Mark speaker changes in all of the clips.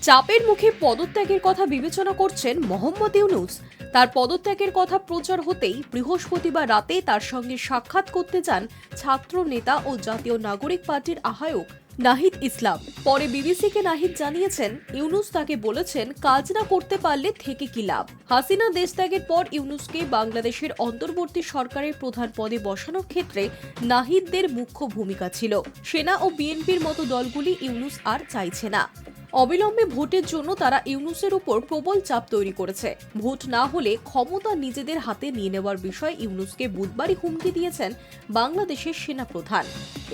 Speaker 1: চাপের মুখে পদত্যাগের কথা বিবেচনা করছেন মোহাম্মদ ইউনূস। তার পদত্যাগের কথা প্রচার হতেই বৃহস্পতিবার রাতে তার সঙ্গে সাক্ষাৎ করতে যান ছাত্র নেতা ও জাতীয় নাগরিক পার্টির আহ্বায়ক নাহিদ ইসলাম। পরে বিবিসিকে নাহিদ জানিয়েছেন, ইউনূস তাকে বলেছেন, কাজ না করতে পারলে থেকে কি লাভ। হাসিনা দেশত্যাগের পর ইউনূসকে বাংলাদেশের অন্তর্বর্তী সরকারের প্রধান পদে বসানোর ক্ষেত্রে নাহিদদের মুখ্য ভূমিকা ছিল। সেনা ও বিএনপির মতো দলগুলি ইউনূস আর চাইছে না। অবিলম্বে ভোটের জন্য তারা ইউনূসের উপর প্রবল চাপ তৈরি করেছে। ভোট না হলে ক্ষমতা নিজেদের হাতে নিয়ে নেওয়ার বিষয়ে ইউনূসকে বুধবারই হুমকি দিয়েছেন বাংলাদেশের সেনাপ্রধান।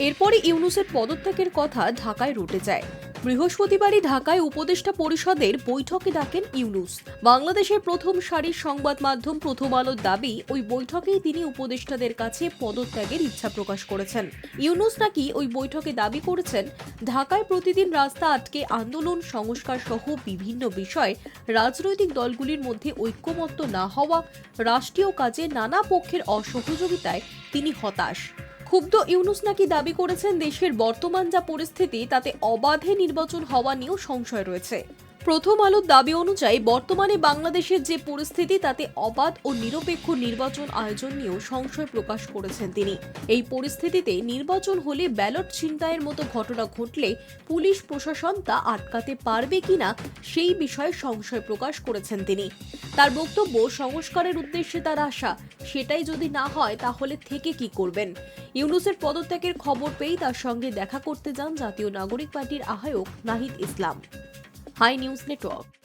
Speaker 1: এরপরই ইউনূসের পদত্যাগের কথা ঢাকায় রটে যায়। বৃহস্পতিবারই ঢাকায় উপদেষ্টা পরিষদের বৈঠকে ডাকেন ইউনূস। বাংলাদেশের প্রথম সারির সংবাদ মাধ্যম প্রথম আলোর দাবি, ওই বৈঠকেই তিনি উপদেষ্টাদের কাছে পদত্যাগের ইচ্ছা প্রকাশ করেছেন। ইউনূস নাকি ওই বৈঠকে দাবি করেছেন, ঢাকায় প্রতিদিন রাস্তা আটকে আন্দোলন, সংস্কার সহ বিভিন্ন বিষয়ে রাজনৈতিক দলগুলির মধ্যে ঐক্যমত্য না হওয়া, রাষ্ট্রীয় কাজে নানা পক্ষের অসহযোগিতায় তিনি হতাশ। ক্ষুব্ধ ইউনূস নাকি দাবি করেছেন, দেশের বর্তমান যা পরিস্থিতি তাতে অবাধে নির্বাচন হওয়া নিয়েও সংশয় রয়েছে। প্রথম আলোর দাবি অনুযায়ী বর্তমানে বাংলাদেশের যে পরিস্থিতি তাতে অবাধ ও নিরপেক্ষ নির্বাচন আয়োজন নিয়েও সংশয় প্রকাশ করেছেন তিনি। এই পরিস্থিতিতে নির্বাচন হলে ব্যালট ছিনতাইয়ের মতো ঘটনা ঘটলে পুলিশ প্রশাসন তা আটকাতে পারবে কিনা সেই বিষয়ে সংশয় প্রকাশ করেছেন তিনি। তার বক্তব্য, সংস্কারের উদ্দেশ্যে তার আশা, সেটাই যদি না হয় তাহলে থেকে কি করবেন। ইউনূসের পদত্যাগের খবর পেয়েই তার সঙ্গে দেখা করতে যান জাতীয় নাগরিক পার্টির আহ্বায়ক Nahid Islam. Hi News network.